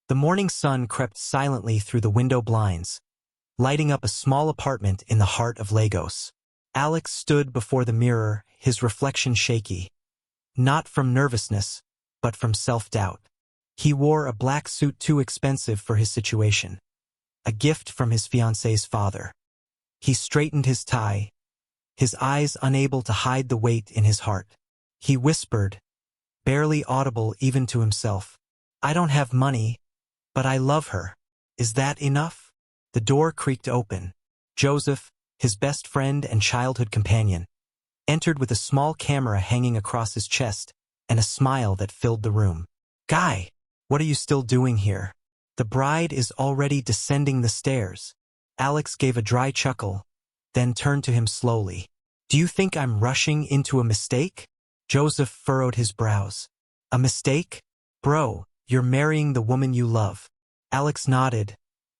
The morning sun crept silently through the window blinds, lighting up a small apartment in the heart of Lagos. Alex stood before the mirror, his reflection shaky, not from nervousness, but from self-doubt. He wore a black suit too expensive for his situation, a gift from his fiancée's father. He straightened his tie, his eyes unable to hide the weight in his heart. He whispered, barely audible even to himself, "I don't have money, but I love her. Is that enough?" The door creaked open. Joseph, his best friend and childhood companion, entered with a small camera hanging across his chest and a smile that filled the room. "Guy, what are you still doing here? The bride is already descending the stairs." Alex gave a dry chuckle, then turned to him slowly. "Do you think I'm rushing into a mistake?" Joseph furrowed his brows. "A mistake? Bro, you're marrying the woman you love." Alex nodded,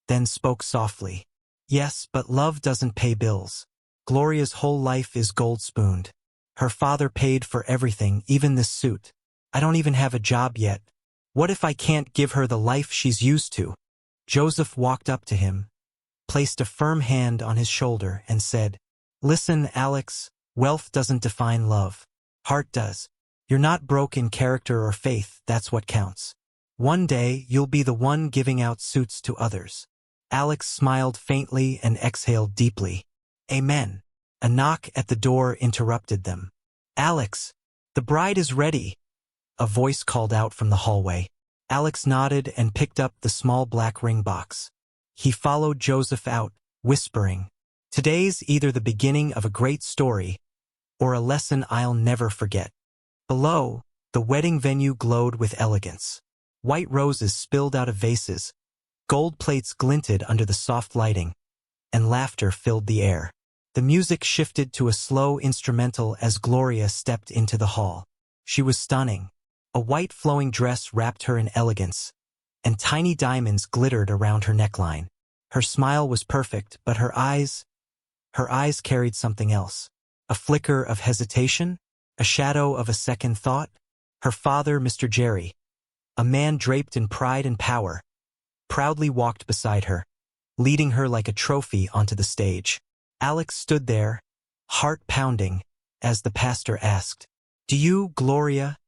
then spoke softly. "Yes, but love doesn't pay bills. Gloria's whole life is gold-spooned. Her father paid for everything, even this suit. I don't even have a job yet. What if I can't give her the life she's used to?" Joseph walked up to him, placed a firm hand on his shoulder, and said, "Listen, Alex, wealth doesn't define love. Heart does. You're not broke in character or faith, that's what counts. One day, you'll be the one giving out suits to others." Alex smiled faintly and exhaled deeply. "Amen." A knock at the door interrupted them. "Alex, the bride is ready," a voice called out from the hallway. Alex nodded and picked up the small black ring box. He followed Joseph out, whispering, "Today's either the beginning of a great story or a lesson I'll never forget." Below, the wedding venue glowed with elegance. White roses spilled out of vases, gold plates glinted under the soft lighting, and laughter filled the air. The music shifted to a slow instrumental as Gloria stepped into the hall. She was stunning. A white flowing dress wrapped her in elegance, and tiny diamonds glittered around her neckline. Her smile was perfect, but her eyes carried something else. A flicker of hesitation, a shadow of a second thought. Her father, Mr. Jerry, a man draped in pride and power, proudly walked beside her, leading her like a trophy onto the stage. Alex stood there, heart pounding, as the pastor asked, "Do you, Gloria,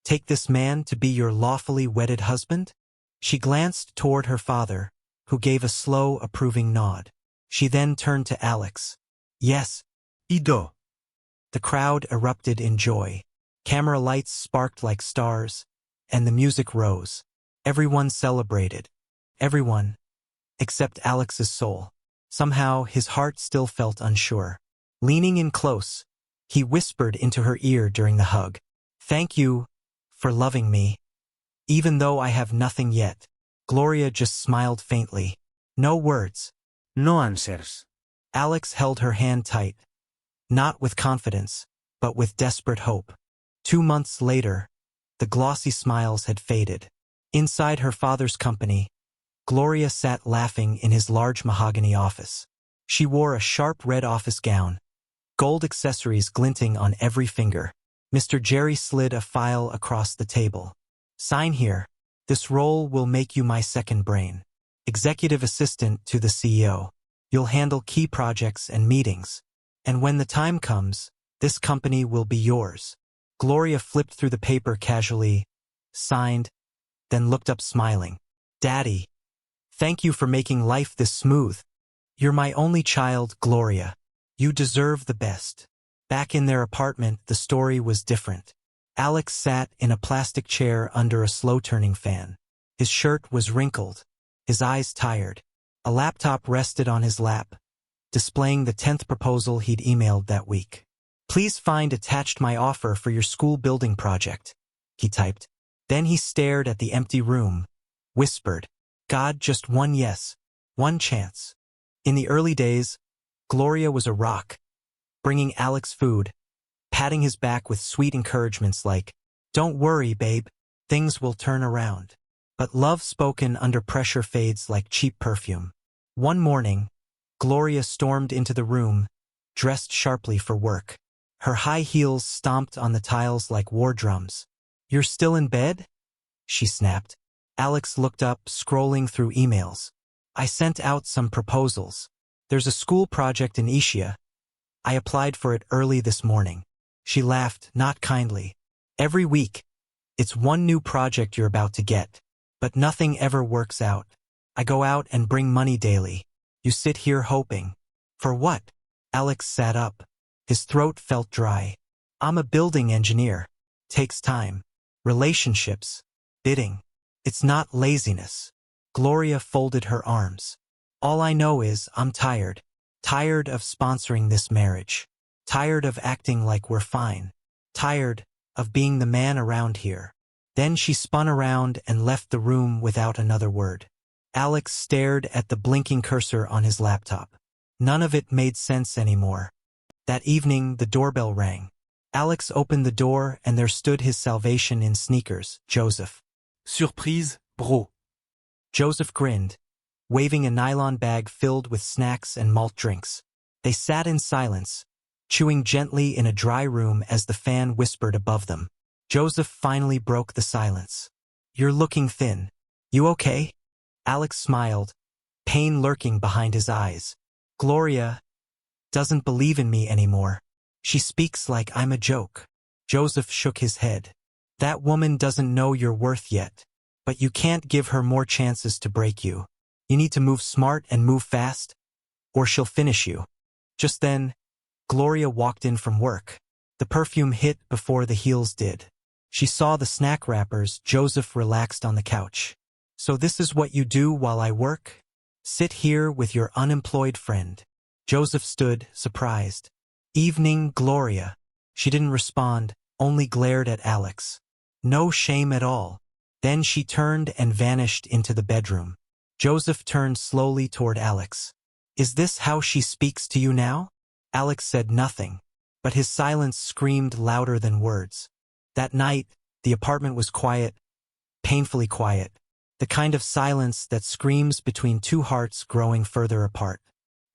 take this man to be your lawfully wedded husband?" She glanced toward her father, who gave a slow, approving nod. She then turned to Alex. "Yes, Ido." The crowd erupted in joy. Camera lights sparked like stars, and the music rose. Everyone celebrated. Everyone, except Alex's soul. Somehow, his heart still felt unsure. Leaning in close, he whispered into her ear during the hug, "Thank you for loving me, even though I have nothing yet." Gloria just smiled faintly. No words. No answers. Alex held her hand tight, not with confidence, but with desperate hope. 2 months later, the glossy smiles had faded. Inside her father's company, Gloria sat laughing in his large mahogany office. She wore a sharp red office gown, gold accessories glinting on every finger. Mr. Jerry slid a file across the table. "Sign here. This role will make you my second brain. Executive assistant to the CEO. You'll handle key projects and meetings. And when the time comes, this company will be yours." Gloria flipped through the paper casually, signed, then looked up smiling. "Daddy, thank you for making life this smooth. You're my only child, Gloria. You deserve the best." Back in their apartment, the story was different. Alex sat in a plastic chair under a slow-turning fan. His shirt was wrinkled, his eyes tired. A laptop rested on his lap, displaying the 10th proposal he'd emailed that week. "Please find attached my offer for your school building project," he typed. Then he stared at the empty room, whispered, "God, just one yes, one chance." In the early days, Gloria was a rock, bringing Alex food, patting his back with sweet encouragements like, "Don't worry, babe, things will turn around." But love spoken under pressure fades like cheap perfume. One morning, Gloria stormed into the room, dressed sharply for work. Her high heels stomped on the tiles like war drums. "You're still in bed?" she snapped. Alex looked up, scrolling through emails. I sent out some proposals. There's a school project in Ishia. I applied for it early this morning. She laughed, not kindly. Every week, it's one new project you're about to get. But nothing ever works out. I go out and bring money daily. You sit here hoping. For what? Alex sat up. His throat felt dry. I'm a building engineer. Takes time. Relationships. Bidding. It's not laziness. Gloria folded her arms. All I know is I'm tired. Tired of sponsoring this marriage. Tired of acting like we're fine. Tired of being the man around here. Then she spun around and left the room without another word. Alex stared at the blinking cursor on his laptop. None of it made sense anymore. That evening, the doorbell rang. Alex opened the door and there stood his salvation in sneakers, Joseph. Surprise, bro. Joseph grinned, waving a nylon bag filled with snacks and malt drinks. They sat in silence, chewing gently in a dry room as the fan whispered above them. Joseph finally broke the silence. You're looking thin. You okay? Alex smiled, pain lurking behind his eyes. Gloria doesn't believe in me anymore. She speaks like I'm a joke. Joseph shook his head. That woman doesn't know your worth yet. But you can't give her more chances to break you. You need to move smart and move fast, or she'll finish you. Just then, Gloria walked in from work. The perfume hit before the heels did. She saw the snack wrappers. Joseph relaxed on the couch. So this is what you do while I work? Sit here with your unemployed friend. Joseph stood, surprised. Evening, Gloria. She didn't respond, only glared at Alex. No shame at all. Then she turned and vanished into the bedroom. Joseph turned slowly toward Alex. Is this how she speaks to you now? Alex said nothing, but his silence screamed louder than words. That night, the apartment was quiet, painfully quiet. The kind of silence that screams between two hearts growing further apart.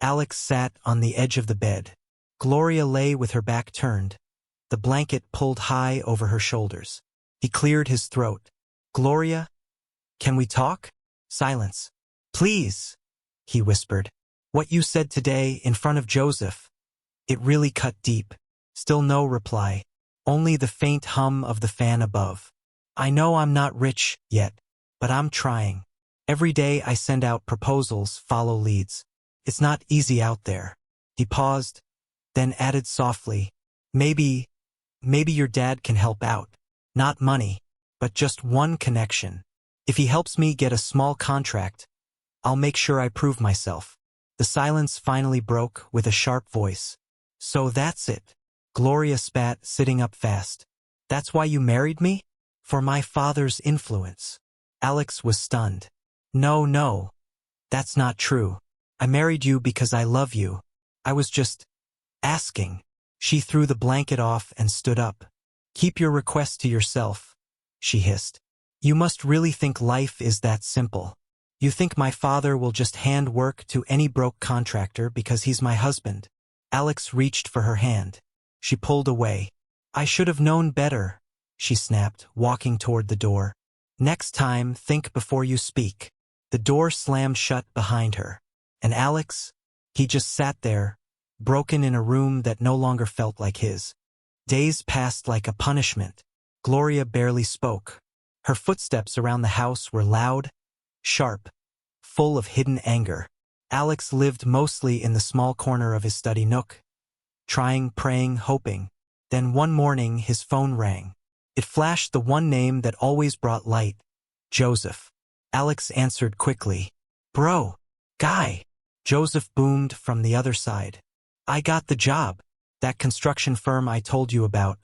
Alex sat on the edge of the bed. Gloria lay with her back turned, the blanket pulled high over her shoulders. He cleared his throat. Gloria, can we talk? Silence. Please, he whispered. What you said today in front of Joseph. It really cut deep. Still no reply. Only the faint hum of the fan above. I know I'm not rich yet, but I'm trying. Every day I send out proposals, follow leads. It's not easy out there. He paused, then added softly, Maybe your dad can help out. Not money, but just one connection. If he helps me get a small contract, I'll make sure I prove myself. The silence finally broke with a sharp voice. So that's it. Gloria spat, sitting up fast. That's why you married me? For my father's influence. Alex was stunned. No, that's not true. I married you because I love you. I was just asking. She threw the blanket off and stood up. Keep your request to yourself, she hissed. You must really think life is that simple. You think my father will just hand work to any broke contractor because he's my husband. Alex reached for her hand. She pulled away. I should have known better, she snapped, walking toward the door. Next time, think before you speak. The door slammed shut behind her. And Alex? He just sat there, broken in a room that no longer felt like his. Days passed like a punishment. Gloria barely spoke. Her footsteps around the house were loud, sharp, full of hidden anger. Alex lived mostly in the small corner of his study nook, trying, praying, hoping. Then one morning his phone rang. It flashed the one name that always brought light, Joseph. Alex answered quickly. Bro, guy. Joseph boomed from the other side. I got the job. That construction firm I told you about.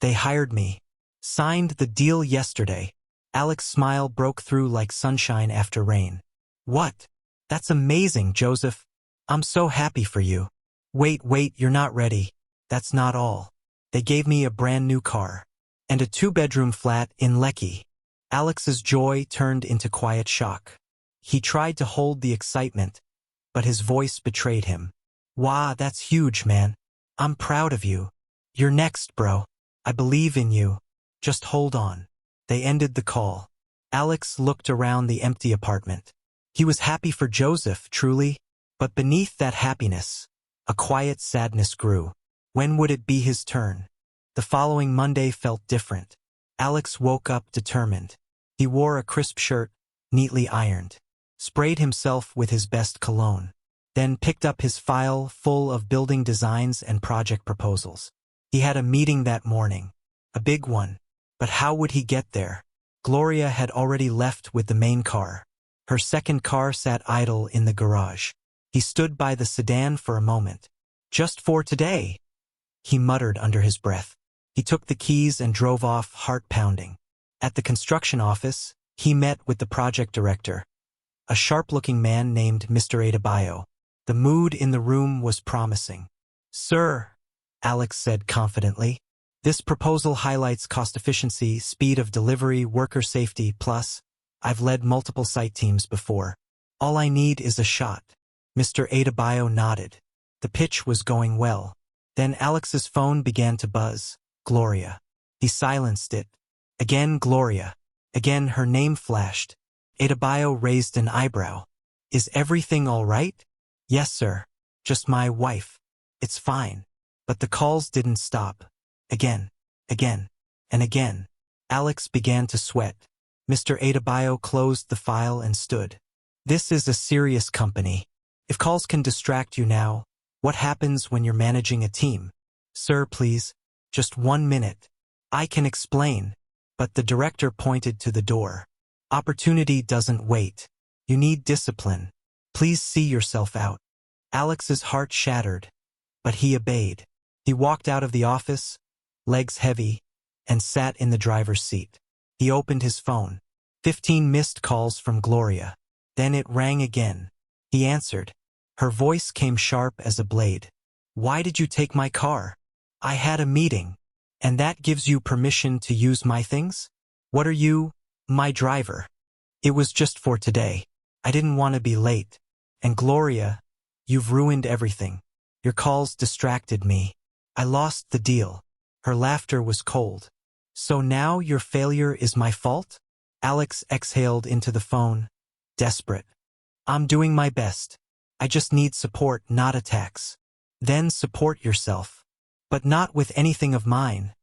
They hired me. Signed the deal yesterday. Alex's smile broke through like sunshine after rain. What? That's amazing, Joseph. I'm so happy for you. Wait, you're not ready. That's not all. They gave me a brand new car. And a 2-bedroom flat in Lekki. Alex's joy turned into quiet shock. He tried to hold the excitement, but his voice betrayed him. Wow, that's huge, man. I'm proud of you. You're next, bro. I believe in you. Just hold on. They ended the call. Alex looked around the empty apartment. He was happy for Joseph, truly, but beneath that happiness, a quiet sadness grew. When would it be his turn? The following Monday felt different. Alex woke up determined. He wore a crisp shirt, neatly ironed, sprayed himself with his best cologne, then picked up his file full of building designs and project proposals. He had a meeting that morning, a big one, but how would he get there? Gloria had already left with the main car. Her second car sat idle in the garage. He stood by the sedan for a moment. "Just for today," he muttered under his breath. He took the keys and drove off, heart pounding. At the construction office, he met with the project director, a sharp-looking man named Mr. Adebayo. The mood in the room was promising. "Sir," Alex said confidently, "this proposal highlights cost efficiency, speed of delivery, worker safety, plus, I've led multiple site teams before. All I need is a shot." Mr. Adebayo nodded. The pitch was going well. Then Alex's phone began to buzz. Gloria. He silenced it. Again Gloria. Again her name flashed. Adebayo raised an eyebrow. "Is everything all right?" "Yes, sir. Just my wife. It's fine." But the calls didn't stop. Again, and again. Alex began to sweat. Mr. Adebayo closed the file and stood. "This is a serious company. If calls can distract you now, what happens when you're managing a team?" "Sir, please, just 1 minute. I can explain." But the director pointed to the door. "Opportunity doesn't wait. You need discipline. Please see yourself out." Alex's heart shattered, but he obeyed. He walked out of the office, legs heavy, and sat in the driver's seat. He opened his phone. 15 missed calls from Gloria. Then it rang again. He answered. Her voice came sharp as a blade. "Why did you take my car?" "I had a meeting." "And that gives you permission to use my things?" "What are you, my driver?" "It was just for today. I didn't want to be late." "And Gloria, you've ruined everything. Your calls distracted me. I lost the deal." Her laughter was cold. "So now your failure is my fault?" Alex exhaled into the phone, desperate. "I'm doing my best. I just need support, not attacks." "Then support yourself. But not with anything of mine,"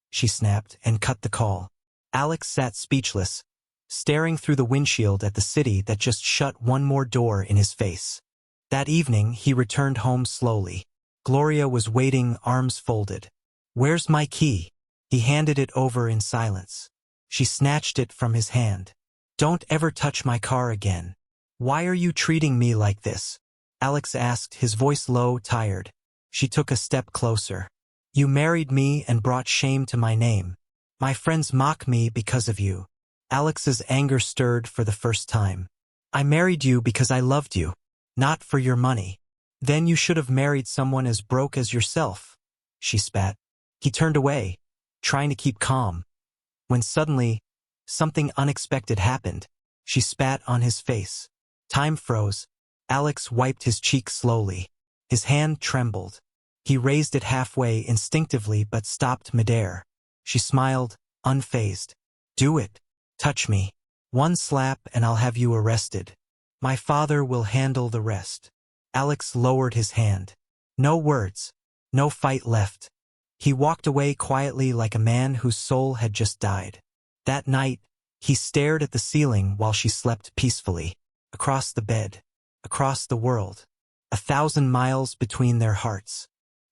she snapped and cut the call. Alex sat speechless, staring through the windshield at the city that just shut one more door in his face. That evening, he returned home slowly. Gloria was waiting, arms folded. "Where's my key?" He handed it over in silence. She snatched it from his hand. "Don't ever touch my car again." "Why are you treating me like this?" Alex asked, his voice low, tired. She took a step closer. "You married me and brought shame to my name. My friends mock me because of you." Alex's anger stirred for the first time. "I married you because I loved you, not for your money." "Then you should have married someone as broke as yourself," she spat. He turned away, trying to keep calm. When suddenly, something unexpected happened. She spat on his face. Time froze. Alex wiped his cheek slowly. His hand trembled. He raised it halfway instinctively but stopped midair. She smiled, unfazed. "Do it. Touch me. One slap and I'll have you arrested. My father will handle the rest." Alex lowered his hand. No words. No fight left. He walked away quietly like a man whose soul had just died. That night, he stared at the ceiling while she slept peacefully. Across the bed. Across the world. 1,000 miles between their hearts.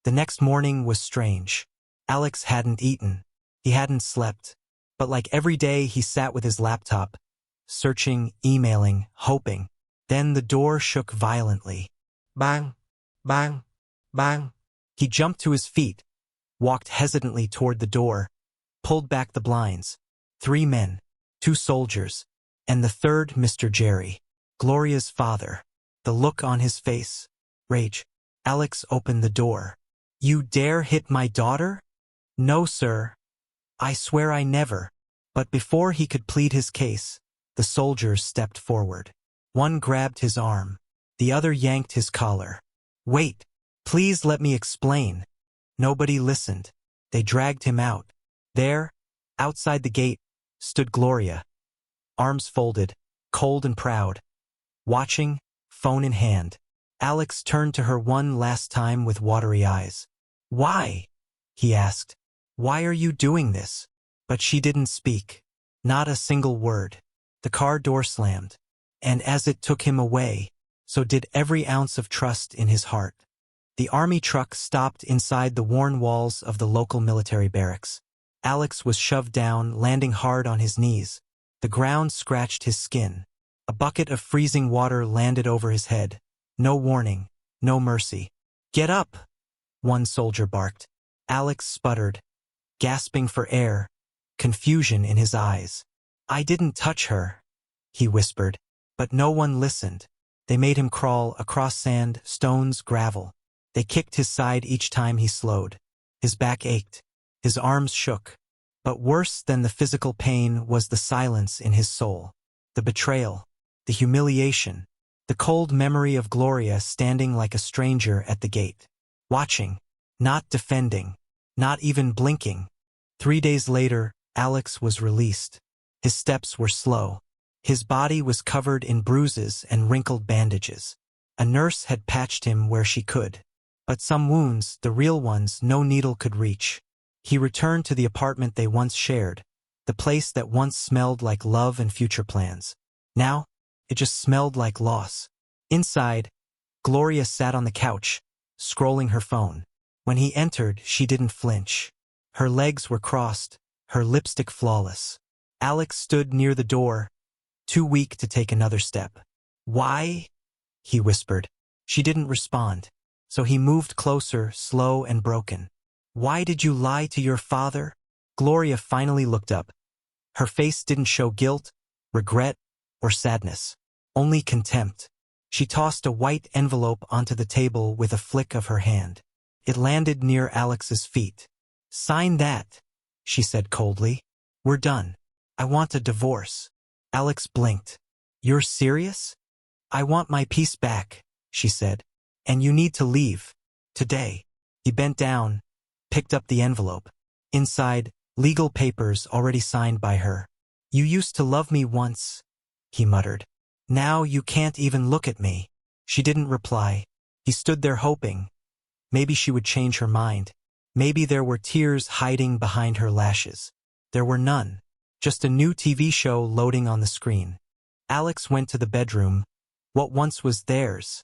The next morning was strange. Alex hadn't eaten. He hadn't slept. But like every day, he sat with his laptop, searching, emailing, hoping. Then the door shook violently. Bang! Bang! Bang! He jumped to his feet, walked hesitantly toward the door, pulled back the blinds. 3 men, 2 soldiers, and the third Mr. Jerry, Gloria's father. The look on his face. Rage. Alex opened the door. "You dare hit my daughter?" "No, sir. I swear I never." But before he could plead his case, the soldiers stepped forward. One grabbed his arm. The other yanked his collar. "Wait. Please let me explain." Nobody listened. They dragged him out. There, outside the gate, stood Gloria. arms folded, cold and proud. Watching, phone in hand. Alex turned to her one last time with watery eyes. "Why?" he asked. "Why are you doing this?" But she didn't speak. Not a single word. The car door slammed. And as it took him away, so did every ounce of trust in his heart. The army truck stopped inside the worn walls of the local military barracks. Alex was shoved down, landing hard on his knees. The ground scratched his skin. A bucket of freezing water landed over his head. No warning, no mercy. "Get up!" one soldier barked. Alex sputtered, gasping for air, confusion in his eyes. "I didn't touch her," he whispered. But no one listened. They made him crawl across sand, stones, gravel. They kicked his side each time he slowed. His back ached. His arms shook. But worse than the physical pain was the silence in his soul. The betrayal. The humiliation. The cold memory of Gloria standing like a stranger at the gate. Watching. Not defending. Not even blinking. 3 days later, Alex was released. His steps were slow. His body was covered in bruises and wrinkled bandages. A nurse had patched him where she could. But some wounds, the real ones, no needle could reach. He returned to the apartment they once shared, the place that once smelled like love and future plans. Now, it just smelled like loss. Inside, Gloria sat on the couch, scrolling her phone. When he entered, she didn't flinch. Her legs were crossed, her lipstick flawless. Alex stood near the door, too weak to take another step. "Why?" he whispered. She didn't respond, so he moved closer, slow and broken. "Why did you lie to your father?" Gloria finally looked up. Her face didn't show guilt, regret, or sadness, only contempt. She tossed a white envelope onto the table with a flick of her hand. It landed near Alex's feet. "Sign that," she said coldly. "We're done. I want a divorce." Alex blinked. "You're serious?" "I want my peace back," she said. "And you need to leave. Today." He bent down, picked up the envelope. Inside, legal papers already signed by her. "You used to love me once," he muttered. "Now you can't even look at me." She didn't reply. He stood there hoping. Maybe she would change her mind. Maybe there were tears hiding behind her lashes. There were none. Just a new TV show loading on the screen. Alex went to the bedroom, what once was theirs,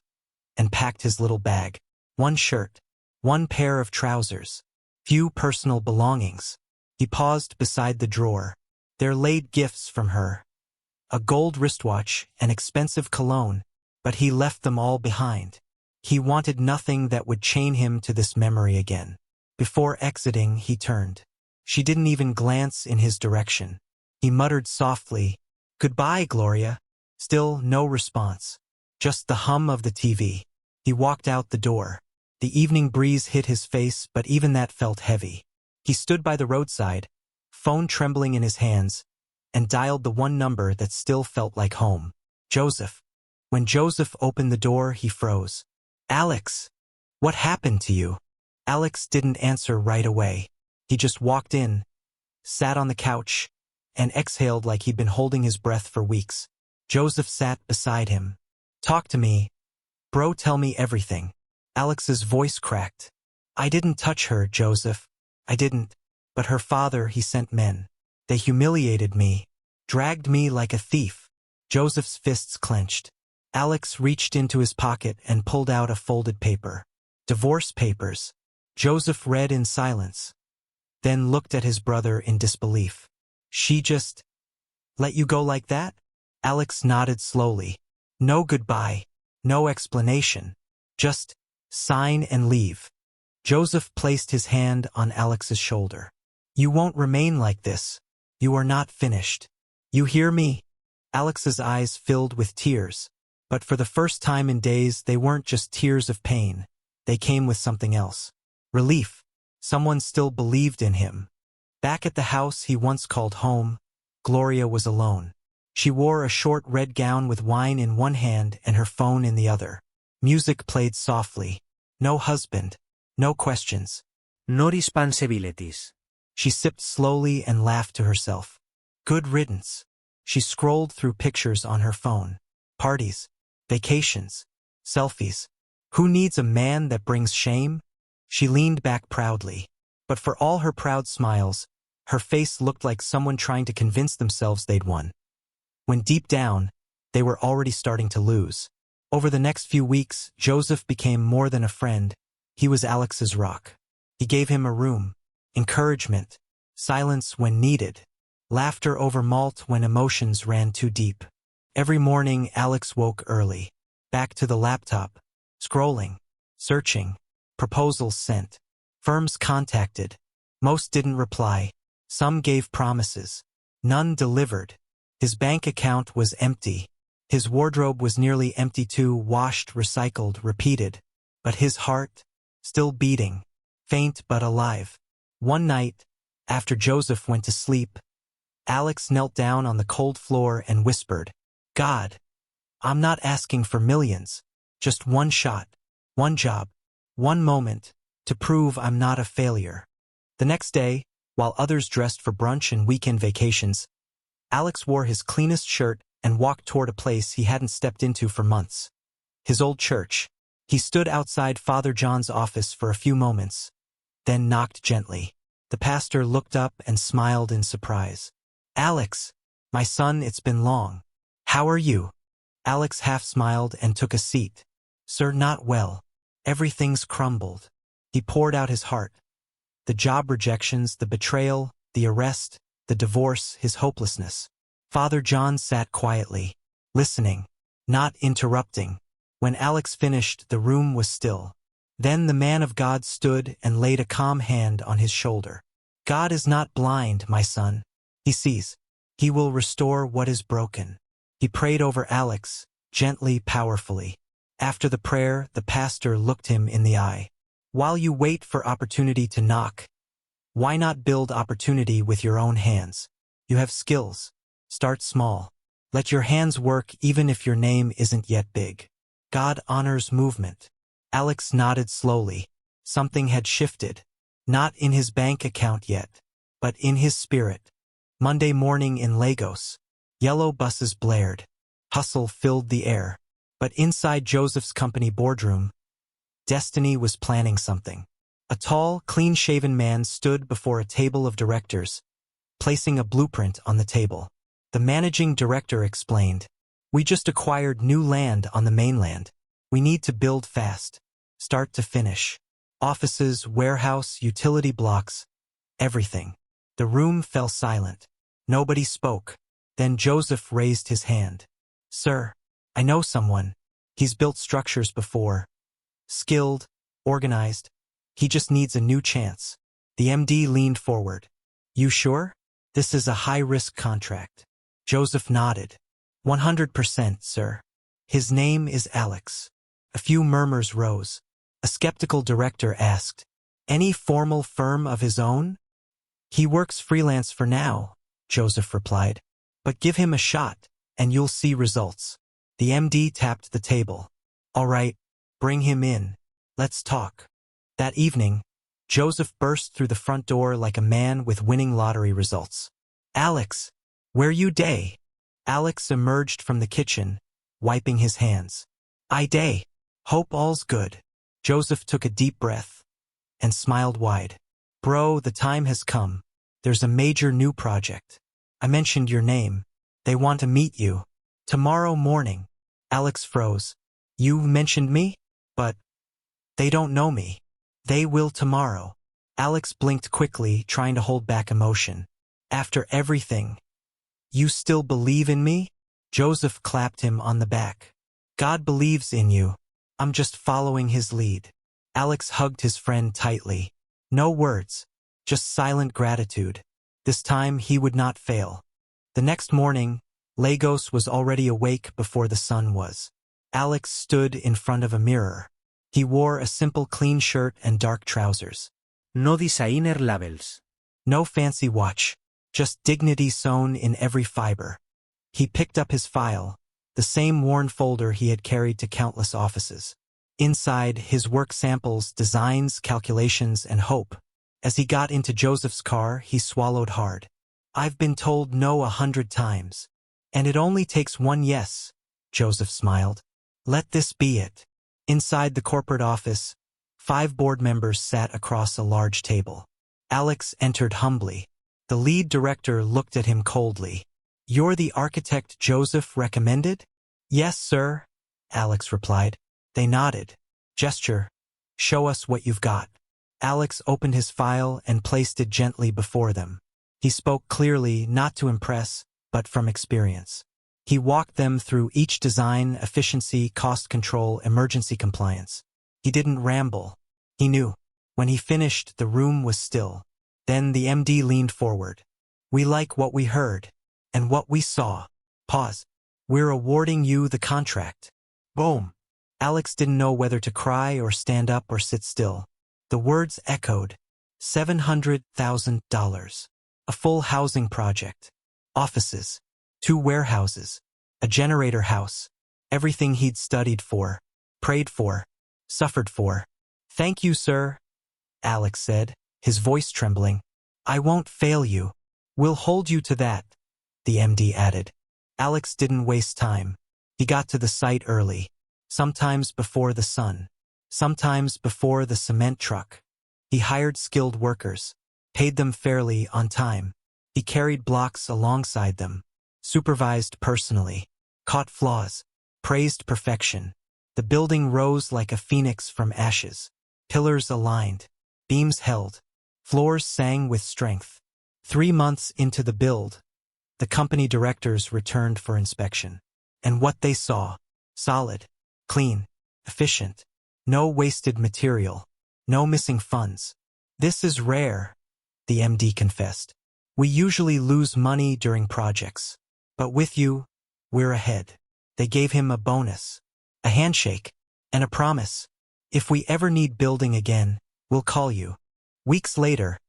and packed his little bag. One shirt, one pair of trousers, few personal belongings. He paused beside the drawer. There laid gifts from her. A gold wristwatch, an expensive cologne, but he left them all behind. He wanted nothing that would chain him to this memory again. Before exiting, he turned. She didn't even glance in his direction. He muttered softly, "Goodbye, Gloria." Still no response. Just the hum of the TV. He walked out the door. The evening breeze hit his face, but even that felt heavy. He stood by the roadside, phone trembling in his hands, and dialed the one number that still felt like home. Joseph. When Joseph opened the door, he froze. "Alex, what happened to you?" Alex didn't answer right away. He just walked in, sat on the couch, and exhaled like he'd been holding his breath for weeks. Joseph sat beside him. "Talk to me. Bro, tell me everything." Alex's voice cracked. "I didn't touch her, Joseph. I didn't. But her father, he sent men. They humiliated me, dragged me like a thief." Joseph's fists clenched. Alex reached into his pocket and pulled out a folded paper. Divorce papers. Joseph read in silence, then looked at his brother in disbelief. "She just let you go like that?" Alex nodded slowly. "No goodbye, no explanation. Just sign and leave." Joseph placed his hand on Alex's shoulder. "You won't remain like this. You are not finished. You hear me?" Alex's eyes filled with tears. But for the first time in days, they weren't just tears of pain. They came with something else. Relief. Someone still believed in him. Back at the house he once called home, Gloria was alone. She wore a short red gown with wine in one hand and her phone in the other. Music played softly. No husband. No questions. No responsibilities. She sipped slowly and laughed to herself. Good riddance. She scrolled through pictures on her phone. Parties, vacations, selfies. Who needs a man that brings shame? She leaned back proudly. But for all her proud smiles, her face looked like someone trying to convince themselves they'd won, when deep down, they were already starting to lose. Over the next few weeks, Joseph became more than a friend. He was Alex's rock. He gave him a room, encouragement, silence when needed, laughter over malt when emotions ran too deep. Every morning, Alex woke early, back to the laptop, scrolling, searching, proposals sent, firms contacted. Most didn't reply. Some gave promises. None delivered. His bank account was empty. His wardrobe was nearly empty too, washed, recycled, repeated. But his heart, still beating, faint but alive. One night, after Joseph went to sleep, Alex knelt down on the cold floor and whispered, "God, I'm not asking for millions. Just one shot, one job, one moment, to prove I'm not a failure." The next day, while others dressed for brunch and weekend vacations, Alex wore his cleanest shirt and walked toward a place he hadn't stepped into for months. His old church. He stood outside Father John's office for a few moments, then knocked gently. The pastor looked up and smiled in surprise. "Alex, my son, it's been long. How are you?" Alex half smiled and took a seat. "Sir, not well. Everything's crumbled." He poured out his heart. The job rejections, the betrayal, the arrest, the divorce, his hopelessness. Father John sat quietly, listening, not interrupting. When Alex finished, the room was still. Then the man of God stood and laid a calm hand on his shoulder. "God is not blind, my son. He sees. He will restore what is broken." He prayed over Alex, gently, powerfully. After the prayer, the pastor looked him in the eye. "While you wait for opportunity to knock, why not build opportunity with your own hands? You have skills. Start small. Let your hands work even if your name isn't yet big. God honors movement." Alex nodded slowly. Something had shifted. Not in his bank account yet, but in his spirit. Monday morning in Lagos. Yellow buses blared. Hustle filled the air. But inside Joseph's company boardroom, destiny was planning something. A tall, clean-shaven man stood before a table of directors, placing a blueprint on the table. The managing director explained, "We just acquired new land on the mainland. We need to build fast, start to finish. Offices, warehouse, utility blocks, everything." The room fell silent. Nobody spoke. Then Joseph raised his hand. "Sir, I know someone. He's built structures before. Skilled, organized. He just needs a new chance." The MD leaned forward. "You sure? This is a high-risk contract." Joseph nodded. 100%, sir. His name is Alex." A few murmurs rose. A skeptical director asked, "Any formal firm of his own?" "He works freelance for now," Joseph replied. "But give him a shot, and you'll see results." The MD tapped the table. "All right, bring him in. Let's talk." That evening, Joseph burst through the front door like a man with winning lottery results. "Alex, where you day?" Alex emerged from the kitchen, wiping his hands. "I day. Hope all's good." Joseph took a deep breath and smiled wide. "Bro, the time has come. There's a major new project. I mentioned your name. They want to meet you. Tomorrow morning." Alex froze. "You mentioned me? But they don't know me." "They will tomorrow." Alex blinked quickly, trying to hold back emotion. "After everything, you still believe in me?" Joseph clapped him on the back. "God believes in you. I'm just following his lead." Alex hugged his friend tightly. No words, just silent gratitude. This time he would not fail. The next morning, Lagos was already awake before the sun was. Alex stood in front of a mirror. He wore a simple clean shirt and dark trousers. No designer labels. No fancy watch, just dignity sewn in every fiber. He picked up his file, the same worn folder he had carried to countless offices. Inside, his work samples, designs, calculations, and hope. As he got into Joseph's car, he swallowed hard. "I've been told no 100 times. And it only takes one yes, Joseph smiled. Let this be it. Inside the corporate office, 5 board members sat across a large table. Alex entered humbly. The lead director looked at him coldly. You're the architect Joseph recommended? Yes, sir, Alex replied. They nodded. Gesture. Show us what you've got. Alex opened his file and placed it gently before them. He spoke clearly, not to impress, but from experience. He walked them through each design, efficiency, cost control, emergency compliance. He didn't ramble. He knew. When he finished, the room was still. Then the MD leaned forward. We like what we heard. And what we saw. Pause. We're awarding you the contract. Boom. Alex didn't know whether to cry or stand up or sit still. The words echoed. $700,000. A full housing project. Offices. 2 warehouses. A generator house. Everything he'd studied for. Prayed for. Suffered for. Thank you, sir, Alex said, his voice trembling. I won't fail you. We'll hold you to that, the MD added. Alex didn't waste time. He got to the site early. Sometimes before the sun. Sometimes before the cement truck. He hired skilled workers. Paid them fairly on time. He carried blocks alongside them. Supervised personally. Caught flaws. Praised perfection. The building rose like a phoenix from ashes. Pillars aligned. Beams held. Floors sang with strength. 3 months into the build, the company directors returned for inspection. And what they saw: solid, clean, efficient. No wasted material. No missing funds. This is rare, the MD confessed. We usually lose money during projects. But with you, we're ahead. They gave him a bonus, a handshake, and a promise. If we ever need building again, we'll call you. Weeks later,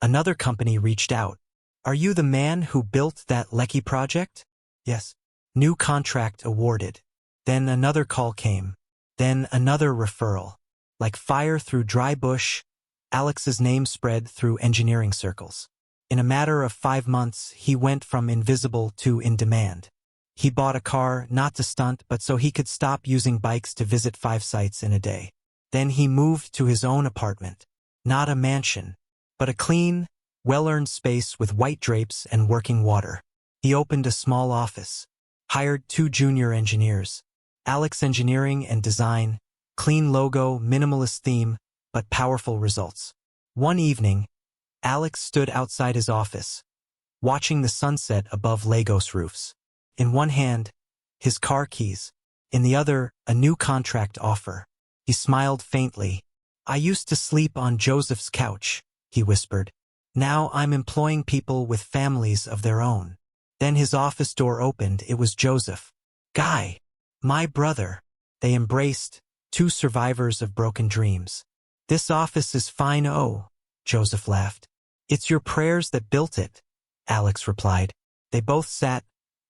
another company reached out. Are you the man who built that Lekki project? Yes. New contract awarded. Then another call came. Then another referral. Like fire through dry bush, Alex's name spread through engineering circles. In a matter of 5 months, he went from invisible to in demand. He bought a car, not to stunt, but so he could stop using bikes to visit 5 sites in a day. Then he moved to his own apartment. Not a mansion, but a clean, well-earned space with white drapes and working water. He opened a small office. Hired 2 junior engineers. Alex Engineering and Design. Clean logo, minimalist theme, but powerful results. One evening, Alex stood outside his office, watching the sunset above Lagos roofs. In one hand, his car keys. In the other, a new contract offer. He smiled faintly. I used to sleep on Joseph's couch, he whispered. Now I'm employing people with families of their own. Then his office door opened. It was Joseph. Guy. My brother. They embraced, 2 survivors of broken dreams. This office is fine. Oh, Joseph laughed. It's your prayers that built it, Alex replied. They both sat,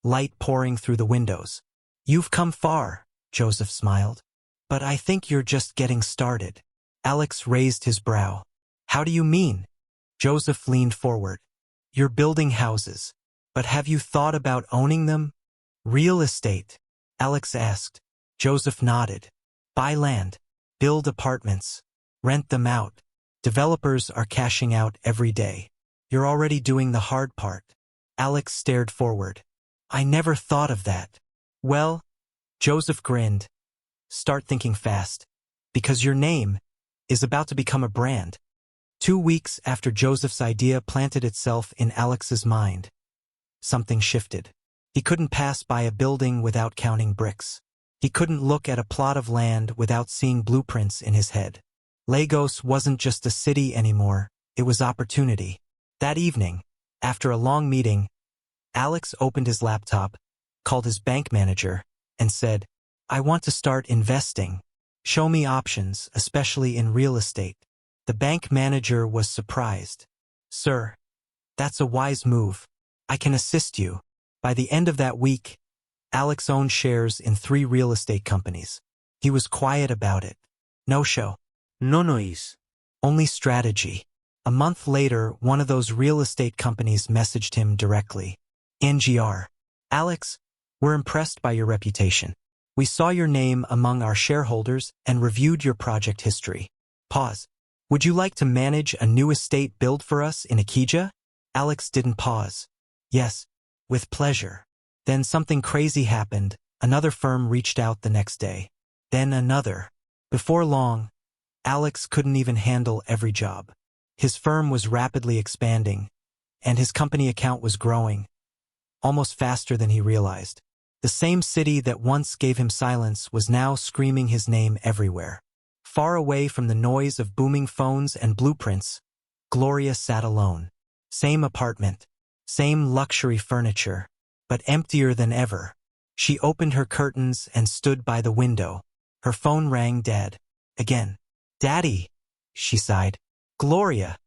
light pouring through the windows. You've come far, Joseph smiled. But I think you're just getting started. Alex raised his brow. How do you mean? Joseph leaned forward. You're building houses, but have you thought about owning them? Real estate, Alex asked. Joseph nodded. Buy land, build apartments, rent them out. Developers are cashing out every day. You're already doing the hard part. Alex stared forward. I never thought of that. Well, Joseph grinned. Start thinking fast. Because your name is about to become a brand. 2 weeks after Joseph's idea planted itself in Alex's mind, something shifted. He couldn't pass by a building without counting bricks. He couldn't look at a plot of land without seeing blueprints in his head. Lagos wasn't just a city anymore, it was opportunity. That evening, after a long meeting, Alex opened his laptop, called his bank manager, and said, I want to start investing. Show me options, especially in real estate. The bank manager was surprised. Sir, that's a wise move. I can assist you. By the end of that week, Alex owned shares in 3 real estate companies. He was quiet about it. No show. No noise. Only strategy. A month later, one of those real estate companies messaged him directly. NGR. Alex, we're impressed by your reputation. We saw your name among our shareholders and reviewed your project history. Pause. Would you like to manage a new estate build for us in Akija? Alex didn't pause. Yes, with pleasure. Then something crazy happened. Another firm reached out the next day. Then another. Before long, Alex couldn't even handle every job. His firm was rapidly expanding, and his company account was growing, almost faster than he realized. The same city that once gave him silence was now screaming his name everywhere. Far away from the noise of booming phones and blueprints, Gloria sat alone. Same apartment, same luxury furniture, but emptier than ever. She opened her curtains and stood by the window. Her phone rang dead. Again. "Daddy," she sighed. "Gloria."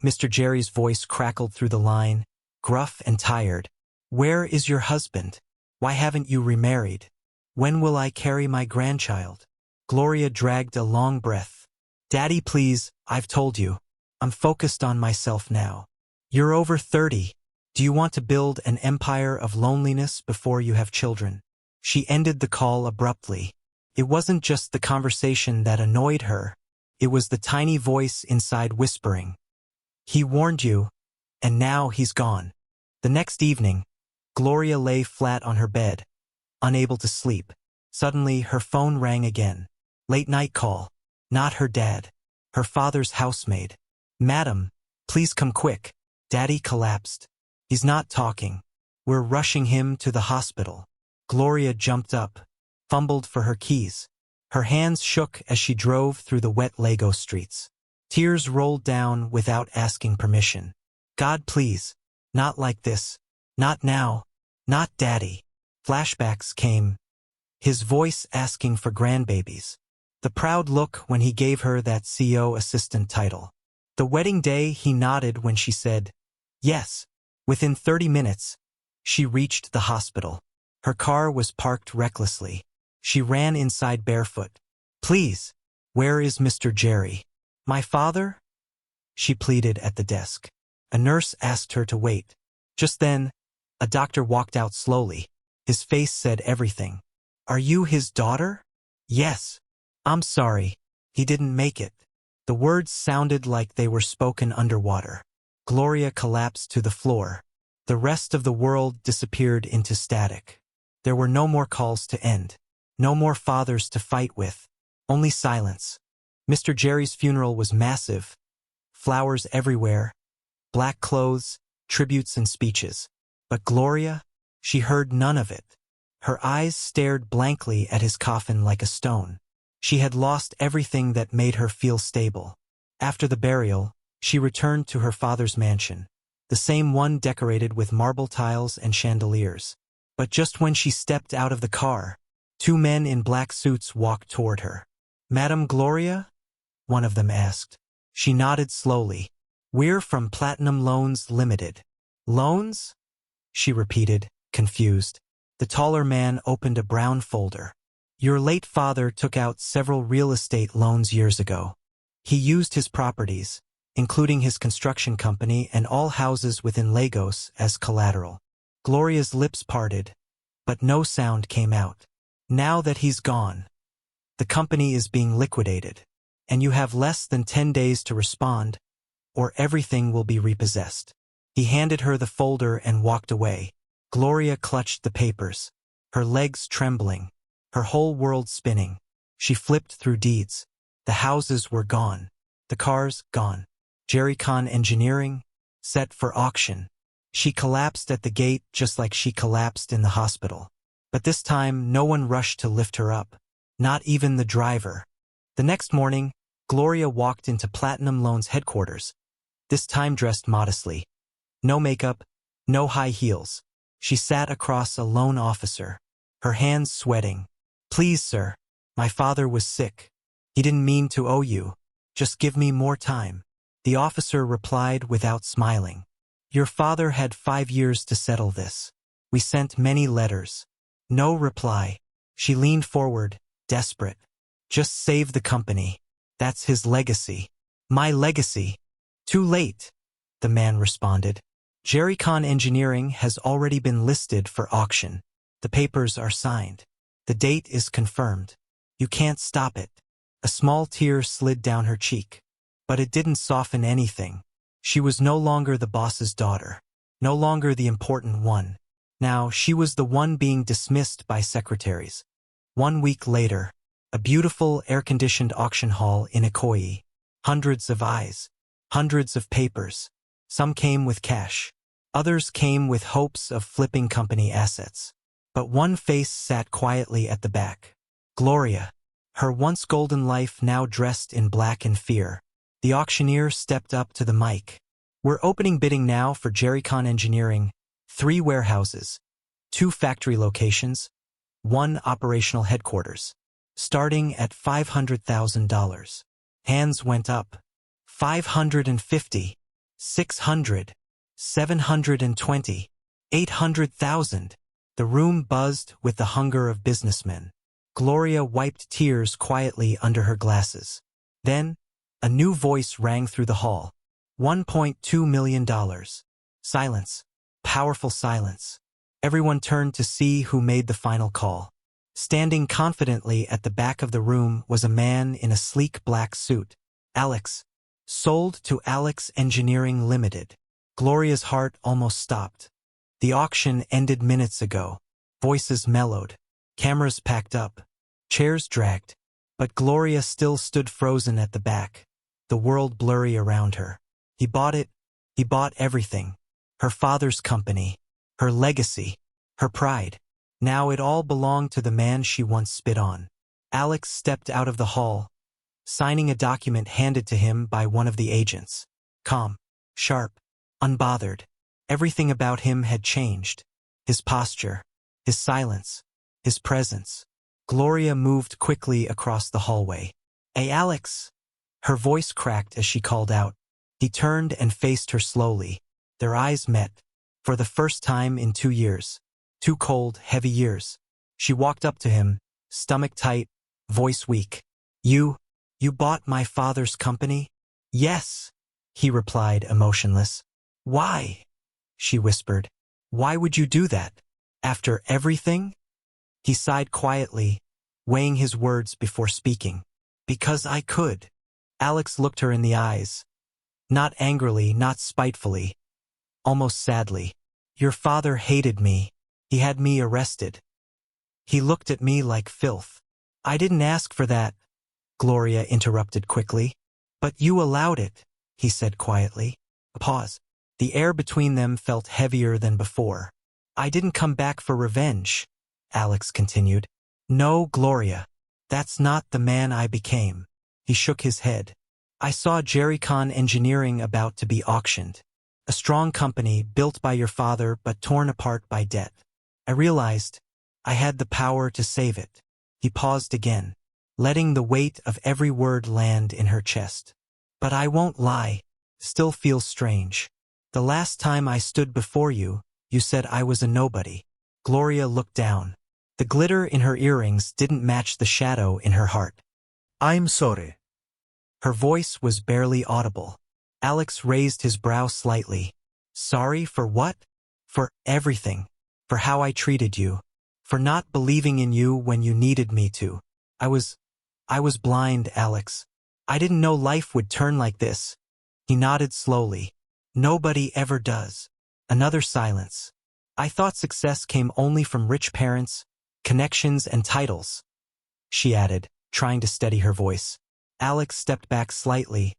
Mr. Jerry's voice crackled through the line, gruff and tired. "Where is your husband? Why haven't you remarried? When will I carry my grandchild?" Gloria dragged a long breath. "Daddy, please, I've told you. I'm focused on myself now. You're over 30. Do you want to build an empire of loneliness before you have children?" She ended the call abruptly. It wasn't just the conversation that annoyed her. It was the tiny voice inside whispering. "He warned you, and now he's gone." The next evening, Gloria lay flat on her bed, unable to sleep. Suddenly, her phone rang again. Late night call. Not her dad. Her father's housemaid. "Madam, please come quick. Daddy collapsed. He's not talking. We're rushing him to the hospital." Gloria jumped up, fumbled for her keys. Her hands shook as she drove through the wet Lego streets. Tears rolled down without asking permission. "God, please. Not like this. Not now. Not Daddy." Flashbacks came. His voice asking for grandbabies. The proud look when he gave her that CO assistant title. The wedding day he nodded when she said, "Yes." Within 30 minutes, she reached the hospital. Her car was parked recklessly. She ran inside barefoot. "Please, where is Mr. Jerry?" "My father?" she pleaded at the desk. A nurse asked her to wait. Just then, a doctor walked out slowly. His face said everything. "Are you his daughter?" "Yes." "I'm sorry. He didn't make it." The words sounded like they were spoken underwater. Gloria collapsed to the floor. The rest of the world disappeared into static. There were no more calls to end. No more fathers to fight with. Only silence. Mr. Jerry's funeral was massive. Flowers everywhere. Black clothes, tributes and speeches. But Gloria? She heard none of it. Her eyes stared blankly at his coffin like a stone. She had lost everything that made her feel stable. After the burial, she returned to her father's mansion, the same one decorated with marble tiles and chandeliers. But just when she stepped out of the car, two men in black suits walked toward her. "Madam Gloria?" one of them asked. She nodded slowly. "We're from Platinum Loans Limited." "Loans?" she repeated, confused. The taller man opened a brown folder. "Your late father took out several real estate loans years ago. He used his properties, including his construction company and all houses within Lagos, as collateral." Gloria's lips parted, but no sound came out. "Now that he's gone, the company is being liquidated, and you have less than 10 days to respond, or everything will be repossessed." He handed her the folder and walked away. Gloria clutched the papers, her legs trembling, her whole world spinning. She flipped through deeds. The houses were gone. The cars, gone. Jerry Con Engineering, set for auction. She collapsed at the gate just like she collapsed in the hospital. But this time, no one rushed to lift her up. Not even the driver. The next morning, Gloria walked into Platinum Loans headquarters, this time dressed modestly. No makeup, no high heels. She sat across a loan officer, her hands sweating. "Please, sir, my father was sick. He didn't mean to owe you. Just give me more time." The officer replied without smiling. "Your father had 5 years to settle this. We sent many letters." No reply. She leaned forward, desperate. "Just save the company. That's his legacy." "My legacy." "Too late," the man responded. Jerrycon Engineering has already been listed for auction. The papers are signed. The date is confirmed. You can't stop it. A small tear slid down her cheek. But it didn't soften anything. She was no longer the boss's daughter. No longer the important one. Now she was the one being dismissed by secretaries. 1 week later, a beautiful air-conditioned auction hall in Ikoyi. Hundreds of eyes. Hundreds of papers. Some came with cash. Others came with hopes of flipping company assets. But one face sat quietly at the back. Gloria. Her once golden life now dressed in black and fear. The auctioneer stepped up to the mic. We're opening bidding now for Jerrycon Engineering. 3 warehouses. 2 factory locations. 1 operational headquarters. Starting at $500,000. Hands went up. 550. 600. 720. 800,000. The room buzzed with the hunger of businessmen. Gloria wiped tears quietly under her glasses. Then, a new voice rang through the hall. $1.2 million. Silence. Powerful silence. Everyone turned to see who made the final call. Standing confidently at the back of the room was a man in a sleek black suit. Alex. Sold to Alex Engineering Limited. Gloria's heart almost stopped. The auction ended minutes ago. Voices mellowed. Cameras packed up. Chairs dragged. But Gloria still stood frozen at the back. The world blurry around her. He bought it. He bought everything. Her father's company. Her legacy. Her pride. Now it all belonged to the man she once spit on. Alex stepped out of the hall, signing a document handed to him by one of the agents. Calm. Sharp. Unbothered. Everything about him had changed. His posture. His silence. His presence. Gloria moved quickly across the hallway. Hey, Alex! Her voice cracked as she called out. He turned and faced her slowly. Their eyes met. For the first time in 2 years. 2 cold, heavy years. She walked up to him, stomach tight, voice weak. You bought my father's company? Yes, he replied, emotionless. Why? She whispered. Why would you do that? After everything? He sighed quietly, weighing his words before speaking. Because I could. Alex looked her in the eyes. Not angrily, not spitefully. Almost sadly. Your father hated me. He had me arrested. He looked at me like filth. I didn't ask for that, Gloria interrupted quickly. But you allowed it, he said quietly. A pause. The air between them felt heavier than before. I didn't come back for revenge, Alex continued. No, Gloria. That's not the man I became. He shook his head. I saw Jerrycon Engineering about to be auctioned. A strong company built by your father but torn apart by debt. I realized I had the power to save it. He paused again, letting the weight of every word land in her chest. But I won't lie, still feels strange. The last time I stood before you, you said I was a nobody. Gloria looked down. The glitter in her earrings didn't match the shadow in her heart. I'm sorry. Her voice was barely audible. Alex raised his brow slightly. Sorry for what? For everything. For how I treated you. For not believing in you when you needed me to. I was blind, Alex. I didn't know life would turn like this. He nodded slowly. Nobody ever does. Another silence. I thought success came only from rich parents, connections and titles. She added, trying to steady her voice. Alex stepped back slightly,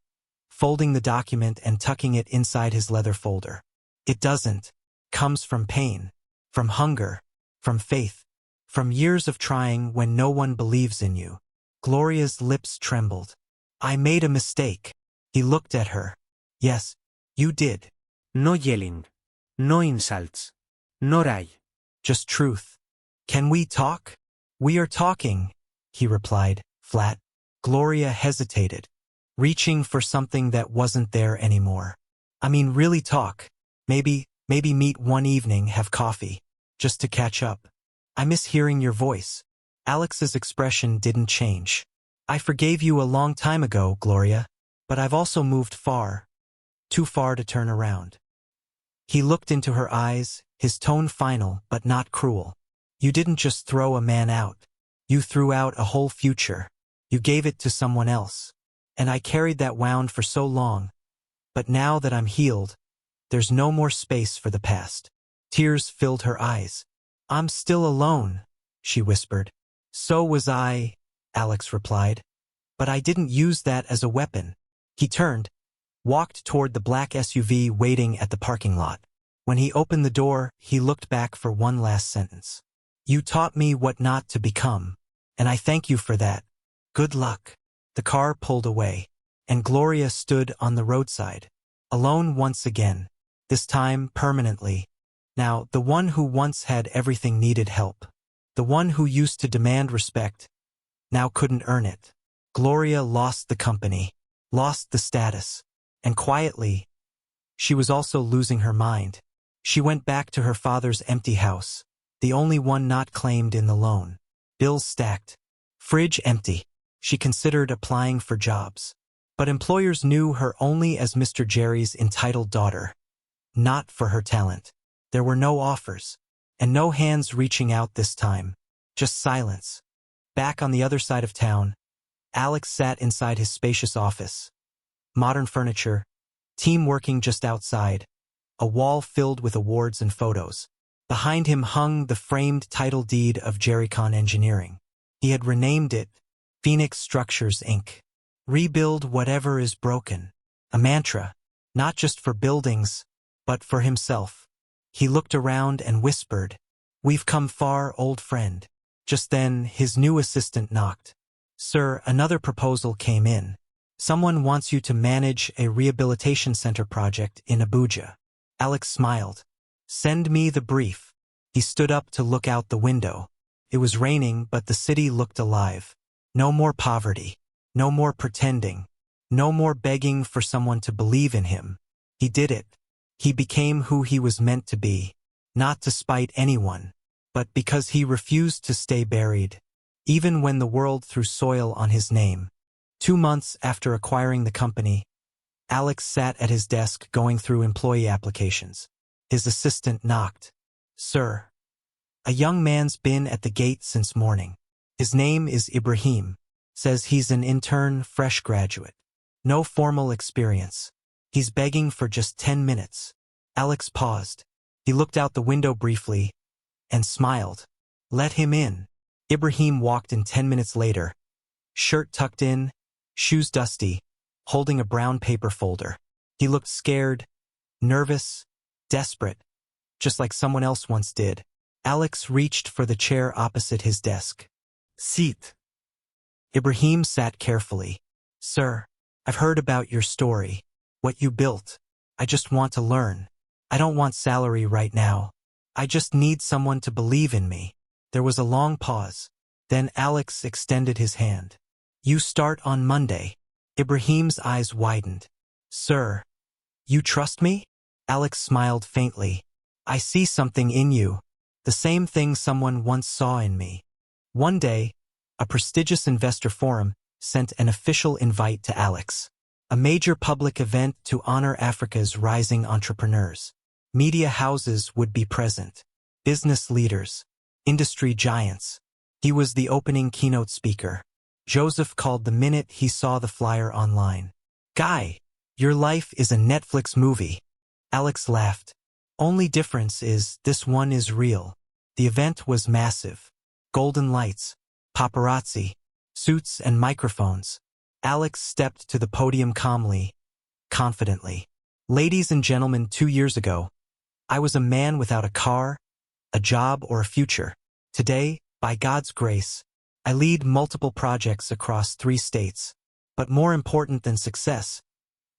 folding the document and tucking it inside his leather folder. It doesn't. Comes from pain. From hunger. From faith. From years of trying when no one believes in you. Gloria's lips trembled. I made a mistake. He looked at her. Yes, you did. No yelling. No insults. No lie. Just truth. Can we talk? We are talking, he replied, flat. Gloria hesitated, reaching for something that wasn't there anymore. I mean, really talk. Maybe meet one evening, have coffee. Just to catch up. I miss hearing your voice. Alex's expression didn't change. I forgave you a long time ago, Gloria, but I've also moved far. Too far to turn around. He looked into her eyes, his tone final but not cruel. You didn't just throw a man out. You threw out a whole future. You gave it to someone else. And I carried that wound for so long. But now that I'm healed, there's no more space for the past. Tears filled her eyes. I'm still alone, she whispered. So was I, Alex replied. But I didn't use that as a weapon. He turned, walked toward the black SUV waiting at the parking lot. When he opened the door, he looked back for one last sentence. You taught me what not to become, and I thank you for that. Good luck. The car pulled away, and Gloria stood on the roadside, alone once again, this time permanently. Now, the one who once had everything needed help. The one who used to demand respect, now couldn't earn it. Gloria lost the company, lost the status, and quietly, she was also losing her mind. She went back to her father's empty house, the only one not claimed in the loan. Bills stacked. Fridge empty. She considered applying for jobs. But employers knew her only as Mr. Jerry's entitled daughter, not for her talent. There were no offers, and no hands reaching out this time. Just silence. Back on the other side of town, Alex sat inside his spacious office. Modern furniture, team working just outside, a wall filled with awards and photos. Behind him hung the framed title deed of Jerrycon Engineering. He had renamed it Phoenix Structures, Inc. Rebuild whatever is broken. A mantra, not just for buildings, but for himself. He looked around and whispered, We've come far, old friend. Just then, his new assistant knocked. Sir, another proposal came in. Someone wants you to manage a rehabilitation center project in Abuja. Alex smiled. Send me the brief. He stood up to look out the window. It was raining, but the city looked alive. No more poverty. No more pretending. No more begging for someone to believe in him. He did it. He became who he was meant to be. Not to spite anyone, but because he refused to stay buried, even when the world threw soil on his name. 2 months after acquiring the company, Alex sat at his desk going through employee applications. His assistant knocked. Sir. A young man's been at the gate since morning. His name is Ibrahim. Says he's an intern, fresh graduate. No formal experience. He's begging for just 10 minutes. Alex paused. He looked out the window briefly and smiled. Let him in. Ibrahim walked in 10 minutes later. Shirt tucked in, shoes dusty, holding a brown paper folder. He looked scared, nervous, desperate, just like someone else once did. Alex reached for the chair opposite his desk. Seat. Ibrahim sat carefully. Sir, I've heard about your story, what you built. I just want to learn. I don't want salary right now. I just need someone to believe in me. There was a long pause. Then Alex extended his hand. You start on Monday. Ibrahim's eyes widened. Sir, you trust me? Alex smiled faintly. I see something in you. The same thing someone once saw in me. One day, a prestigious investor forum sent an official invite to Alex. A major public event to honor Africa's rising entrepreneurs. Media houses would be present. Business leaders. Industry giants. He was the opening keynote speaker. Joseph called the minute he saw the flyer online. Guy, your life is a Netflix movie. Alex laughed. Only difference is this one is real. The event was massive. Golden lights, paparazzi, suits and microphones. Alex stepped to the podium calmly, confidently. Ladies and gentlemen, 2 years ago, I was a man without a car, a job, or a future. Today, by God's grace, I lead multiple projects across 3 states. But more important than success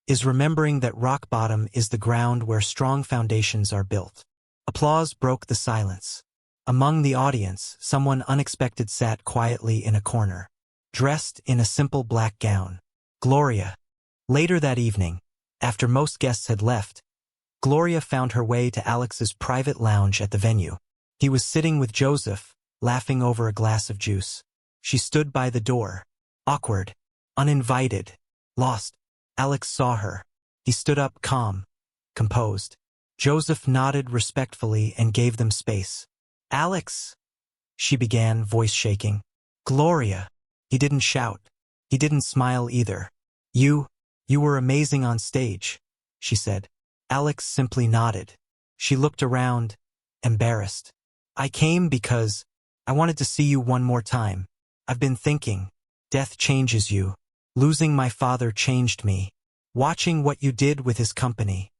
is remembering that rock bottom is the ground where strong foundations are built. Applause broke the silence. Among the audience, someone unexpected sat quietly in a corner, dressed in a simple black gown. Gloria. Later that evening, after most guests had left, Gloria found her way to Alex's private lounge at the venue. He was sitting with Joseph, laughing over a glass of juice. She stood by the door, awkward, uninvited, lost. Alex saw her. He stood up calm, composed. Joseph nodded respectfully and gave them space. Alex, she began, voice shaking. Gloria. He didn't shout. He didn't smile either. You were amazing on stage, she said. Alex simply nodded. She looked around, embarrassed. I came because I wanted to see you one more time. I've been thinking. Death changes you. Losing my father changed me. Watching what you did with his company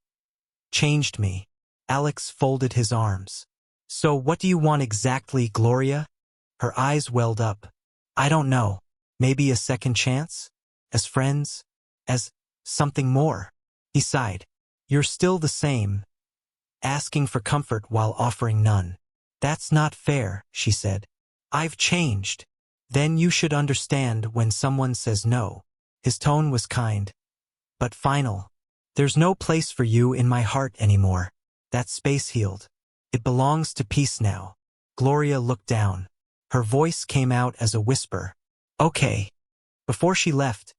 changed me. Alex folded his arms. So what do you want exactly, Gloria? Her eyes welled up. I don't know. Maybe a second chance? As friends? As something more? He sighed. You're still the same. Asking for comfort while offering none. That's not fair, she said. I've changed. Then you should understand when someone says no. His tone was kind, but final. There's no place for you in my heart anymore. That space healed. It belongs to peace now. Gloria looked down. Her voice came out as a whisper. Okay. Before she left,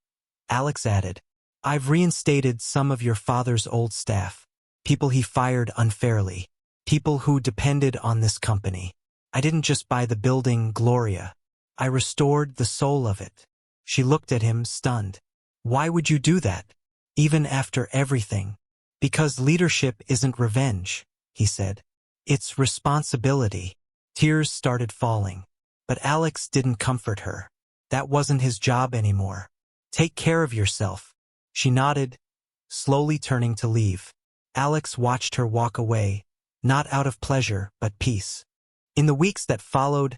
Alex added, I've reinstated some of your father's old staff. People he fired unfairly. People who depended on this company. I didn't just buy the building, Gloria. I restored the soul of it. She looked at him, stunned. Why would you do that? Even after everything? Because leadership isn't revenge, he said. It's responsibility. Tears started falling. But Alex didn't comfort her. That wasn't his job anymore. Take care of yourself. She nodded, slowly turning to leave. Alex watched her walk away, not out of pleasure, but peace. In the weeks that followed,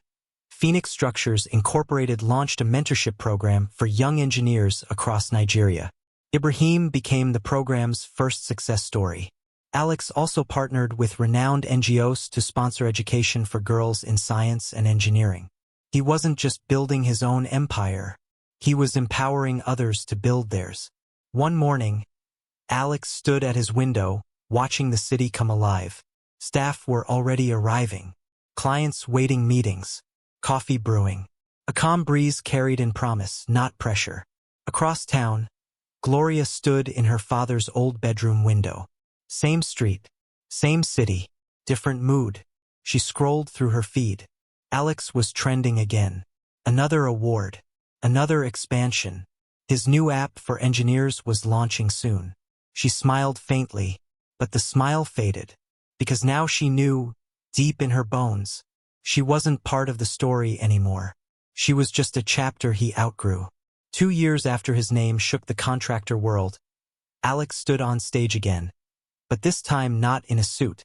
Phoenix Structures Incorporated launched a mentorship program for young engineers across Nigeria. Ibrahim became the program's first success story. Alex also partnered with renowned NGOs to sponsor education for girls in science and engineering. He wasn't just building his own empire. He was empowering others to build theirs. One morning, Alex stood at his window, watching the city come alive. Staff were already arriving. Clients waiting meetings. Coffee brewing. A calm breeze carried in promise, not pressure. Across town, Gloria stood in her father's old bedroom window. Same street, same city, different mood. She scrolled through her feed. Alex was trending again. Another award. Another expansion. His new app for engineers was launching soon. She smiled faintly, but the smile faded. Because now she knew, deep in her bones, she wasn't part of the story anymore. She was just a chapter he outgrew. 2 years after his name shook the contractor world, Alex stood on stage again. But this time not in a suit.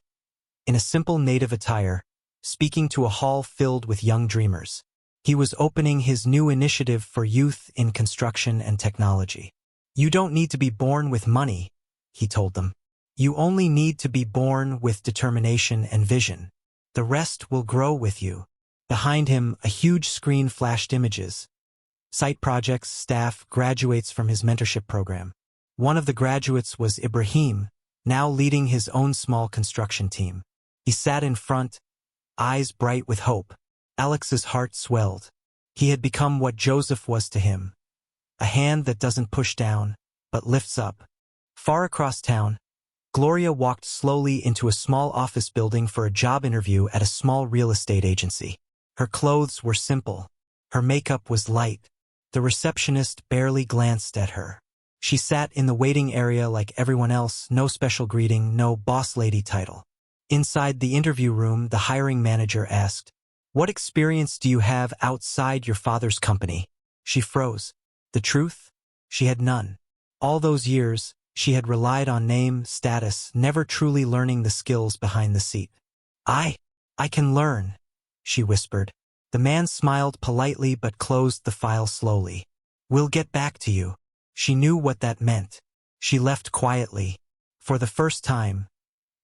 In a simple native attire, speaking to a hall filled with young dreamers. He was opening his new initiative for youth in construction and technology. You don't need to be born with money, he told them. You only need to be born with determination and vision. The rest will grow with you. Behind him, a huge screen flashed images. Site projects, staff, graduates from his mentorship program. One of the graduates was Ibrahim, now leading his own small construction team. He sat in front, eyes bright with hope. Alex's heart swelled. He had become what Joseph was to him. A hand that doesn't push down, but lifts up. Far across town, Gloria walked slowly into a small office building for a job interview at a small real estate agency. Her clothes were simple. Her makeup was light. The receptionist barely glanced at her. She sat in the waiting area like everyone else, no special greeting, no boss lady title. Inside the interview room, the hiring manager asked, "What experience do you have outside your father's company?" She froze. The truth? She had none. All those years, she had relied on name, status, never truly learning the skills behind the seat. I can learn," she whispered. The man smiled politely but closed the file slowly. "We'll get back to you." She knew what that meant. She left quietly. For the first time,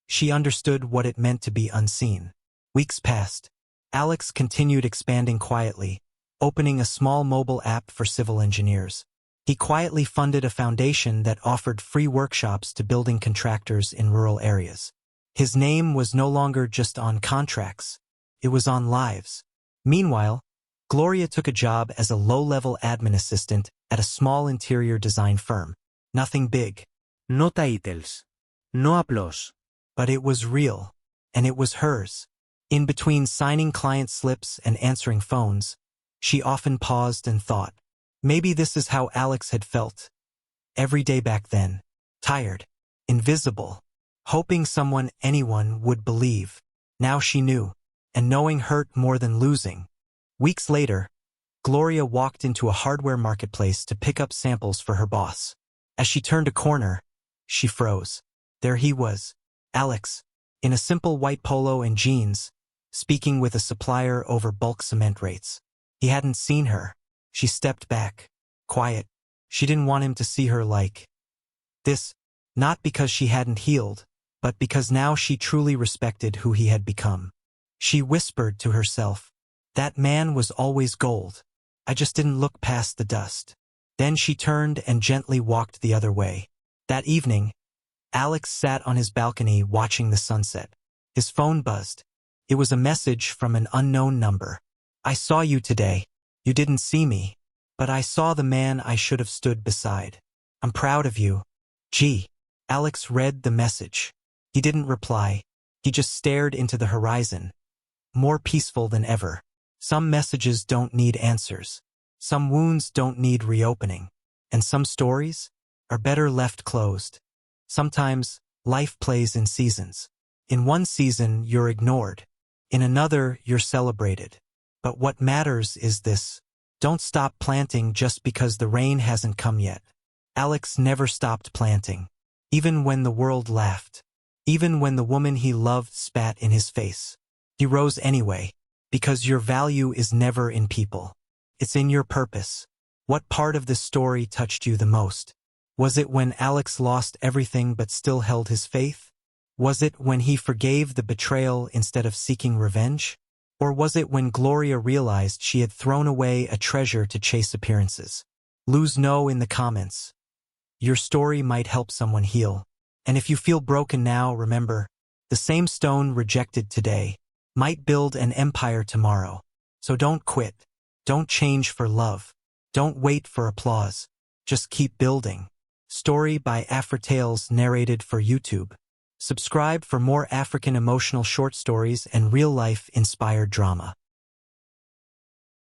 she understood what it meant to be unseen. Weeks passed. Alex continued expanding quietly, opening a small mobile app for civil engineers. He quietly funded a foundation that offered free workshops to building contractors in rural areas. His name was no longer just on contracts. It was on lives. Meanwhile, Gloria took a job as a low-level admin assistant at a small interior design firm. Nothing big. No titles. No applause. But it was real, and it was hers. In between signing client slips and answering phones, she often paused and thought, maybe this is how Alex had felt every day back then. Tired, invisible, hoping anyone would believe. Now she knew, and knowing hurt more than losing. Weeks later, Gloria walked into a hardware marketplace to pick up samples for her boss. As she turned a corner, she froze. There he was, Alex, in a simple white polo and jeans, speaking with a supplier over bulk cement rates. He hadn't seen her. She stepped back, quiet. She didn't want him to see her like this, not because she hadn't healed, but because now she truly respected who he had become. She whispered to herself, that man was always gold. I just didn't look past the dust. Then she turned and gently walked the other way. That evening, Alex sat on his balcony watching the sunset. His phone buzzed. It was a message from an unknown number. I saw you today. You didn't see me, but I saw the man I should have stood beside. I'm proud of you. Gee. Alex read the message. He didn't reply. He just stared into the horizon, more peaceful than ever. Some messages don't need answers. Some wounds don't need reopening. And some stories are better left closed. Sometimes, life plays in seasons. In one season, you're ignored. In another, you're celebrated. But what matters is this. Don't stop planting just because the rain hasn't come yet. Alex never stopped planting. Even when the world laughed. Even when the woman he loved spat in his face. He rose anyway, because your value is never in people. It's in your purpose. What part of this story touched you the most? Was it when Alex lost everything but still held his faith? Was it when he forgave the betrayal instead of seeking revenge? Or was it when Gloria realized she had thrown away a treasure to chase appearances? Lose know in the comments. Your story might help someone heal. And if you feel broken now, remember, the same stone rejected today might build an empire tomorrow. So don't quit. Don't change for love. Don't wait for applause. Just keep building. Story by Afrotales, narrated for YouTube. Subscribe for more African emotional short stories and real-life inspired drama.